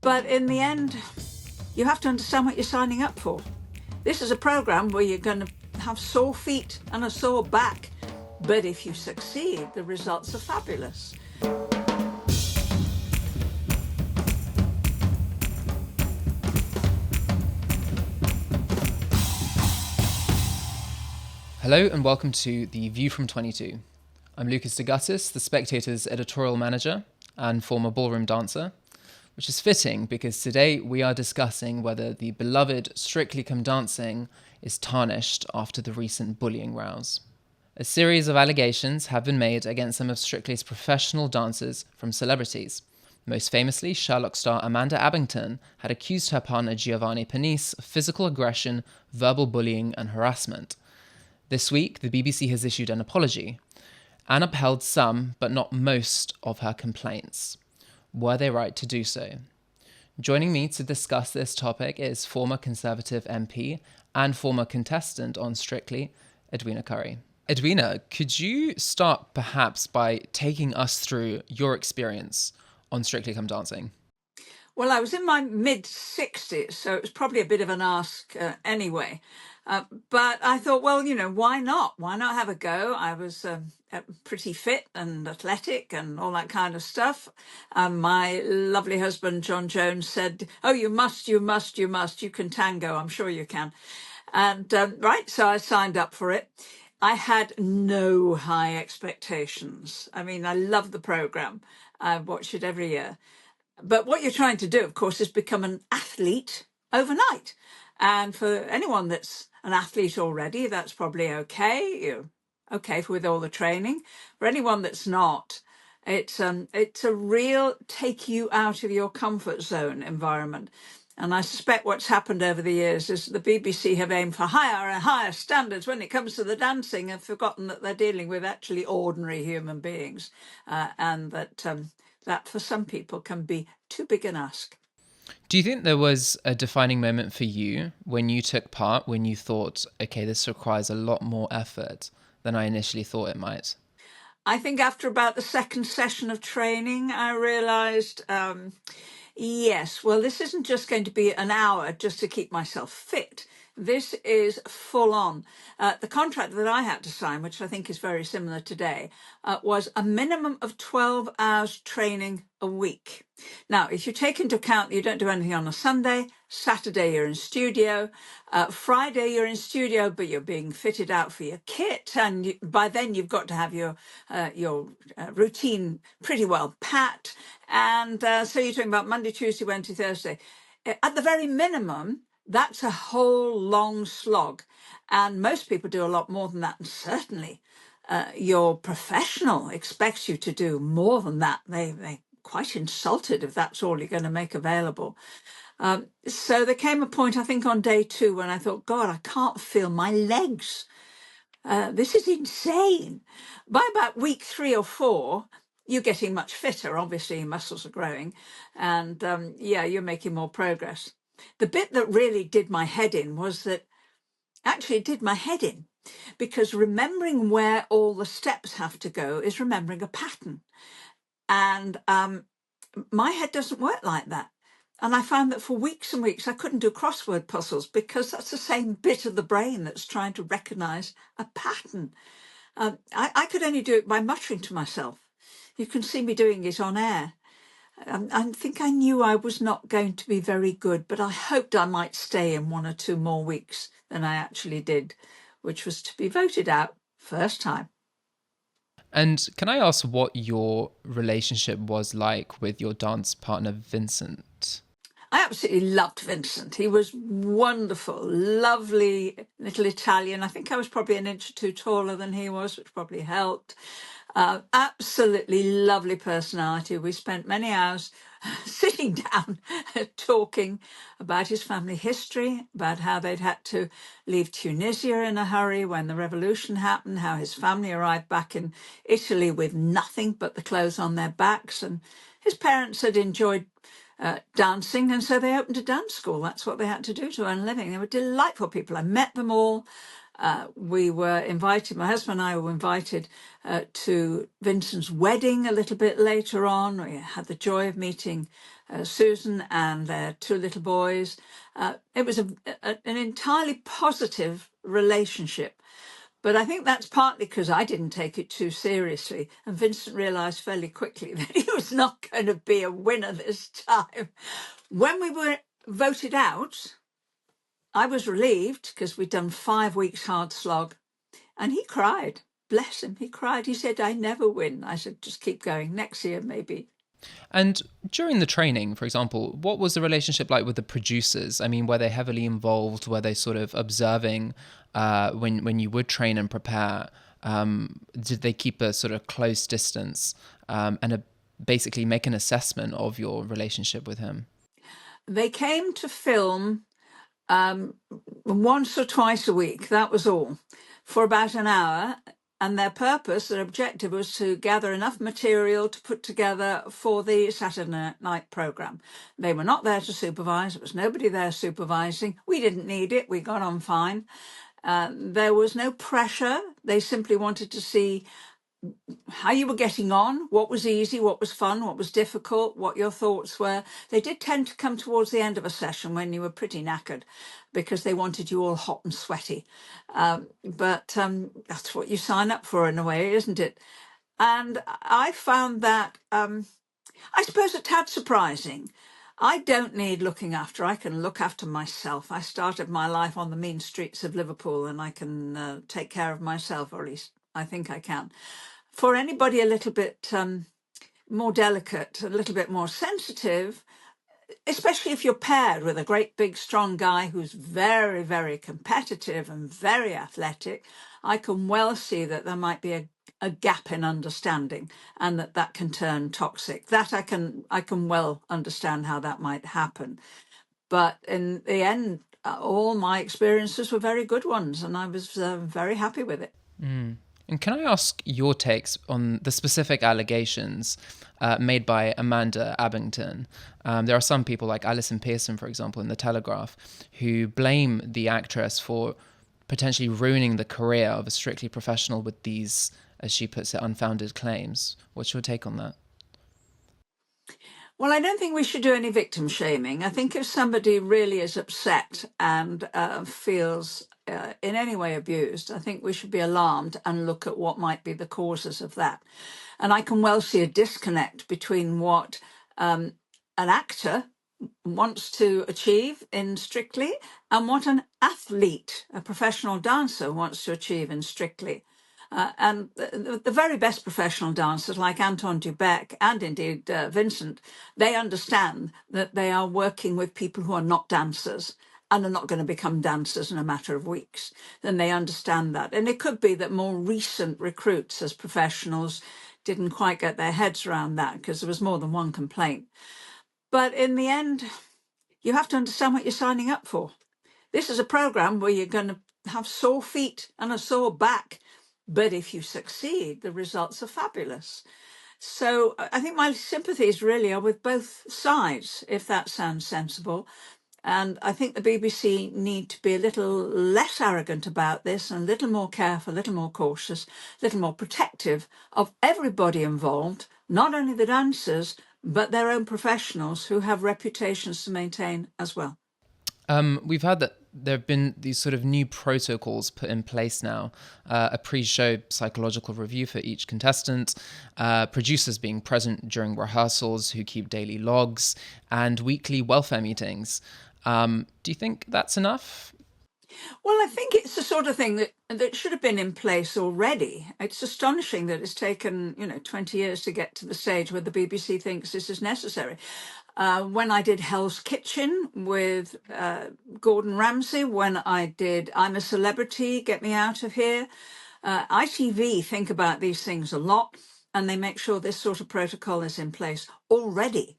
But in the end, you have to understand what you're signing up for. This is a program where you're going to have sore feet and a sore back. But if you succeed, the results are fabulous. Hello and welcome to The View from 22. I'm Lukas Degutis, the Spectator's editorial manager and former ballroom dancer, which is fitting because today we are discussing whether the beloved Strictly Come Dancing is tarnished after the recent bullying rows. A series of allegations have been made against some of Strictly's professional dancers from celebrities. Most famously, Sherlock star Amanda Abbington had accused her partner Giovanni Pernice of physical aggression, verbal bullying and harassment. This week, the BBC has issued an apology and upheld some, but not most, of her complaints. Were they right to do so? Joining me to discuss this topic is former Conservative MP and former contestant on Strictly, Edwina Currie. Edwina, could you start perhaps by taking us through your experience on Strictly Come Dancing? Well, I was in my mid-60s, so it was probably a bit of an ask anyway. But I thought, well, why not? Why not have a go? I was pretty fit and athletic and all that kind of stuff. My lovely husband, John Jones, said, oh, you must, you can tango, I'm sure you can. And so I signed up for it. I had no high expectations. I mean, I love the programme. I watch it every year. But what you're trying to do, of course, is become an athlete overnight. And for anyone that's an athlete already, that's probably okay. You're okay with all the training. For anyone that's not, it's a real take you out of your comfort zone environment. And I suspect what's happened over the years is the BBC have aimed for higher and higher standards when it comes to the dancing and forgotten that they're dealing with actually ordinary human beings, and that for some people can be too big an ask. Do you think there was a defining moment for you when you took part, when you thought, okay, this requires a lot more effort than I initially thought it might? I think after about the second session of training, I realised, yes, well, this isn't just going to be an hour just to keep myself fit. This is full on. The contract that I had to sign, which I think is very similar today, was a minimum of 12 hours training a week. Now, if you take into account that you don't do anything on a Sunday, Saturday you're in studio, Friday you're in studio, but you're being fitted out for your kit, and by then you've got to have your routine pretty well pat. And so you're talking about Monday, Tuesday, Wednesday, Thursday. At the very minimum, that's a whole long slog. And most people do a lot more than that. And certainly your professional expects you to do more than that. They're quite insulted if that's all you're going to make available. So there came a point, I think, on day 2 when I thought, God, I can't feel my legs. This is insane. By about week 3 or 4, you're getting much fitter. Obviously, your muscles are growing. And you're making more progress. The bit that really did my head in was that actually it did my head in, because remembering where all the steps have to go is remembering a pattern. And my head doesn't work like that. And I found that for weeks and weeks, I couldn't do crossword puzzles because that's the same bit of the brain that's trying to recognize a pattern. I could only do it by muttering to myself. You can see me doing it on air. I think I knew I was not going to be very good, but I hoped I might stay in 1 or 2 more weeks than I actually did, which was to be voted out first time. And can I ask what your relationship was like with your dance partner, Vincent? I absolutely loved Vincent. He was wonderful, lovely little Italian. I think I was probably an inch or 2 taller than he was, which probably helped. Absolutely lovely personality. We spent many hours sitting down talking about his family history, about how they'd had to leave Tunisia in a hurry when the revolution happened, how his family arrived back in Italy with nothing but the clothes on their backs, and his parents had enjoyed dancing, and so they opened a dance school. That's what they had to do to earn a living. They were delightful people. I met them all. We were invited, my husband and I were invited to Vincent's wedding a little bit later on. We had the joy of meeting Susan and their two little boys. It was an entirely positive relationship. But I think that's partly because I didn't take it too seriously. And Vincent realised fairly quickly that he was not going to be a winner this time. When we were voted out, I was relieved because we'd done 5 weeks hard slog. And he cried. Bless him. He cried. He said, I never win. I said, just keep going. Next year, maybe. And during the training, for example, what was the relationship like with the producers? I mean, were they heavily involved? Were they sort of observing when you would train and prepare? Did they keep a sort of close distance and basically make an assessment of your relationship with him? They came to film once or twice a week. That was all, for about an hour. And their purpose, their objective, was to gather enough material to put together for the Saturday night programme. They were not there to supervise. There was nobody there supervising. We didn't need it. We got on fine. There was no pressure. They simply wanted to see how you were getting on, what was easy, what was fun, what was difficult, what your thoughts were. They did tend to come towards the end of a session when you were pretty knackered because they wanted you all hot and sweaty. But that's what you sign up for in a way, isn't it? And I found that, I suppose, a tad surprising. I don't need looking after. I can look after myself. I started my life on the mean streets of Liverpool and I can take care of myself, or at least I think I can. For anybody a little bit more delicate, a little bit more sensitive, especially if you're paired with a great big strong guy who's very, very competitive and very athletic, I can well see that there might be a gap in understanding and that can turn toxic. That I can well understand how that might happen. But in the end, all my experiences were very good ones and I was very happy with it. Mm. And can I ask your takes on the specific allegations made by Amanda Abbington? There are some people like Alison Pearson, for example, in The Telegraph, who blame the actress for potentially ruining the career of a strictly professional with these, as she puts it, unfounded claims. What's your take on that? Well, I don't think we should do any victim shaming. I think if somebody really is upset and feels in any way abused, I think we should be alarmed and look at what might be the causes of that. And I can well see a disconnect between what an actor wants to achieve in Strictly and what an athlete, a professional dancer, wants to achieve in Strictly. And the very best professional dancers like Anton Dubek and indeed Vincent, they understand that they are working with people who are not dancers and are not going to become dancers in a matter of weeks. Then they understand that. And it could be that more recent recruits as professionals didn't quite get their heads around that because there was more than one complaint. But in the end, you have to understand what you're signing up for. This is a program where you're going to have sore feet and a sore back. But if you succeed, the results are fabulous. So I think my sympathies really are with both sides, if that sounds sensible. And I think the BBC need to be a little less arrogant about this and a little more careful, a little more cautious, a little more protective of everybody involved, not only the dancers, but their own professionals who have reputations to maintain as well. We've heard that there have been these sort of new protocols put in place now, a pre-show psychological review for each contestant, producers being present during rehearsals who keep daily logs, and weekly welfare meetings. Do you think that's enough? Well, I think it's the sort of thing that should have been in place already. It's astonishing that it's taken, 20 years to get to the stage where the BBC thinks this is necessary. When I did Hell's Kitchen with Gordon Ramsay, when I did I'm a Celebrity, Get Me Out of Here, ITV think about these things a lot and they make sure this sort of protocol is in place already.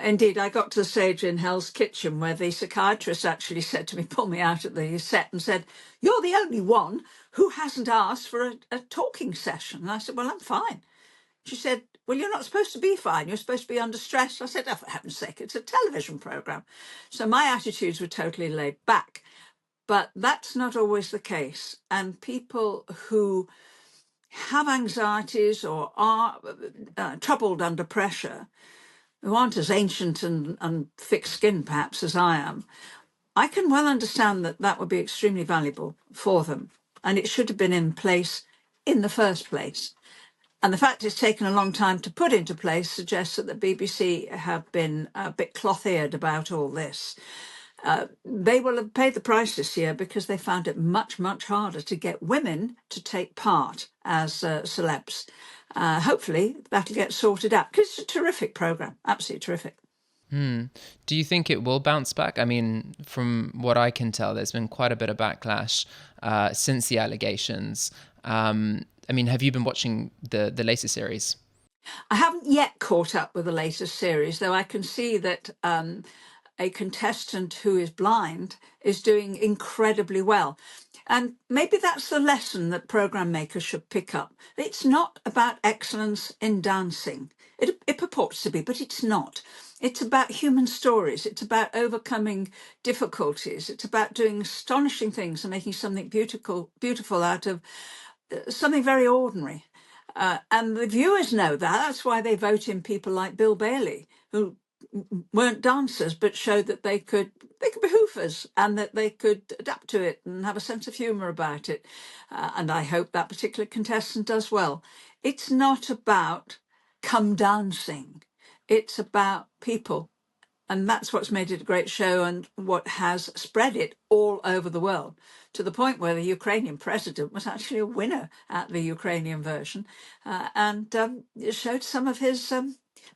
Indeed, I got to the stage in Hell's Kitchen where the psychiatrist actually said to me, pulled me out at the set and said, "You're the only one who hasn't asked for a talking session." And I said, "Well, I'm fine." She said, "Well, you're not supposed to be fine. You're supposed to be under stress." I said, "Oh, for heaven's sake, it's a television programme." So my attitudes were totally laid back. But that's not always the case. And people who have anxieties or are troubled under pressure, who aren't as ancient and thick-skinned perhaps as I am, I can well understand that that would be extremely valuable for them. And it should have been in place in the first place. And the fact it's taken a long time to put into place suggests that the BBC have been a bit cloth-eared about all this. They will have paid the price this year because they found it much, much harder to get women to take part as celebs. Hopefully that'll get sorted out because it's a terrific programme, absolutely terrific. Do you think it will bounce back? I mean, from what I can tell, there's been quite a bit of backlash since the allegations. I mean, have you been watching the latest series? I haven't yet caught up with the latest series, though I can see that a contestant who is blind is doing incredibly well. And maybe that's the lesson that programme makers should pick up. It's not about excellence in dancing. It purports to be, but it's not. It's about human stories. It's about overcoming difficulties. It's about doing astonishing things and making something beautiful out of something very ordinary. And the viewers know that. That's why they vote in people like Bill Bailey, who weren't dancers but showed that they could be hoofers and that they could adapt to it and have a sense of humour about it. And I hope that particular contestant does well. It's not about come dancing. It's about people. And that's what's made it a great show and what has spread it all over the world, to the point where the Ukrainian president was actually a winner at the Ukrainian version, and it showed some of his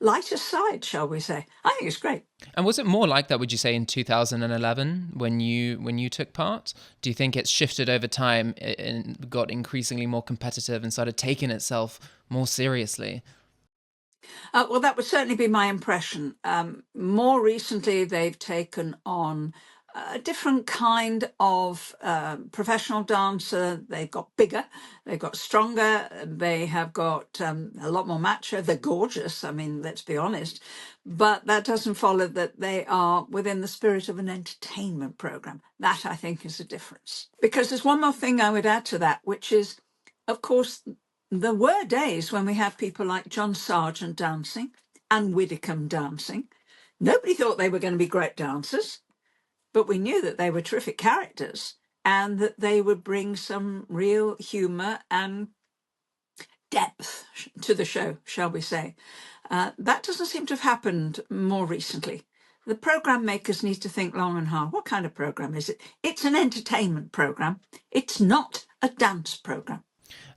lighter side, shall we say. I think it's great. And was it more like that, would you say, in 2011 when you took part? Do you think it's shifted over time and got increasingly more competitive and started taking itself more seriously? Well, that would certainly be my impression. More recently, they've taken on a different kind of professional dancer. They've got bigger, they've got stronger, they have got a lot more macho. They're gorgeous, I mean, let's be honest. But that doesn't follow that they are within the spirit of an entertainment programme. That, I think, is the difference. Because there's one more thing I would add to that, which is, of course, there were days when we had people like John Sargent dancing and Widdicombe dancing. Nobody thought they were going to be great dancers, but we knew that they were terrific characters and that they would bring some real humour and depth to the show, shall we say. That doesn't seem to have happened more recently. The programme makers need to think long and hard. What kind of programme is it? It's an entertainment programme. It's not a dance programme.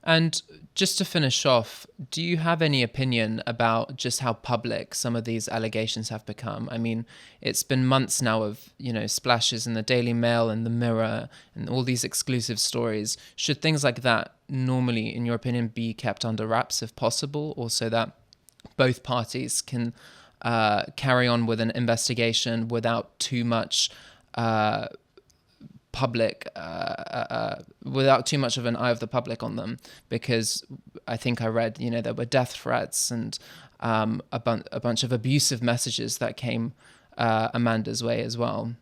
And just to finish off, do you have any opinion about just how public some of these allegations have become? I mean, it's been months now of, splashes in the Daily Mail and the Mirror and all these exclusive stories. Should things like that normally, in your opinion, be kept under wraps if possible, or so that both parties can carry on with an investigation without too much public, without too much of an eye of the public on them? Because I think I read, there were death threats and a bunch of abusive messages that came Amanda's way as well.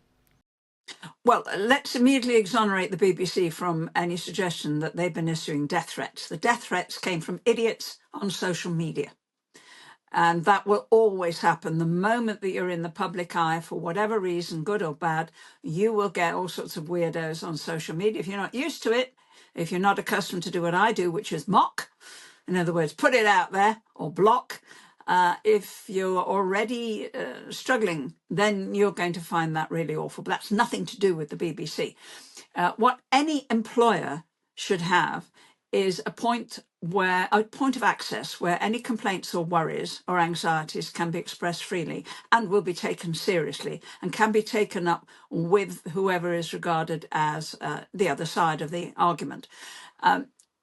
Well, let's immediately exonerate the BBC from any suggestion that they've been issuing death threats. The death threats came from idiots on social media. And that will always happen. The moment that you're in the public eye, for whatever reason, good or bad, you will get all sorts of weirdos on social media. If you're not used to it, if you're not accustomed to do what I do, which is mock, in other words, put it out there or block, if you're already struggling, then you're going to find that really awful. But that's nothing to do with the BBC. What any employer should have is a point of access where any complaints or worries or anxieties can be expressed freely and will be taken seriously and can be taken up with whoever is regarded as the other side of the argument.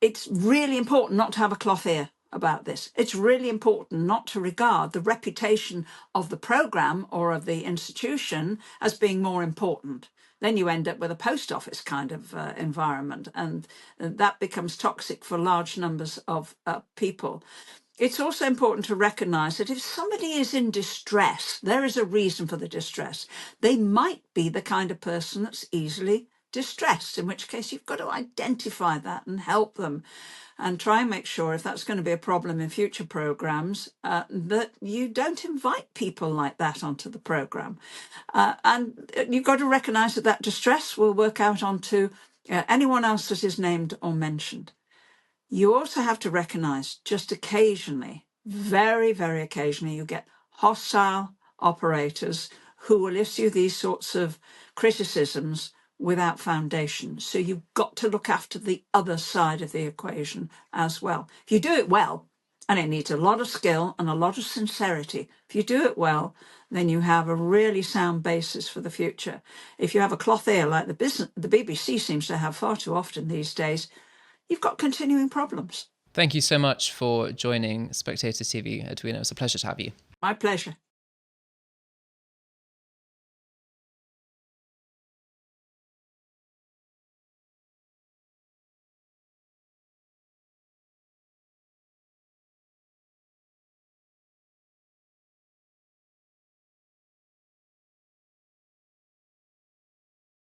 It's really important not to have a cloth ear about this. It's really important not to regard the reputation of the programme or of the institution as being more important. Then you end up with a post office kind of environment, and that becomes toxic for large numbers of people. It's also important to recognise that if somebody is in distress, there is a reason for the distress. They might be the kind of person that's easily distress, in which case you've got to identify that and help them and try and make sure, if that's going to be a problem in future programmes, that you don't invite people like that onto the programme. And you've got to recognise that that distress will work out onto anyone else that is named or mentioned. You also have to recognise, just occasionally, very, very occasionally, you get hostile operators who will issue these sorts of criticisms without foundation. So you've got to look after the other side of the equation as well. If you do it well, and it needs a lot of skill and a lot of sincerity, if you do it well, then you have a really sound basis for the future. If you have a cloth ear like the BBC seems to have far too often these days, you've got continuing problems. Thank you so much for joining Spectator TV, Edwina. It was a pleasure to have you. My pleasure.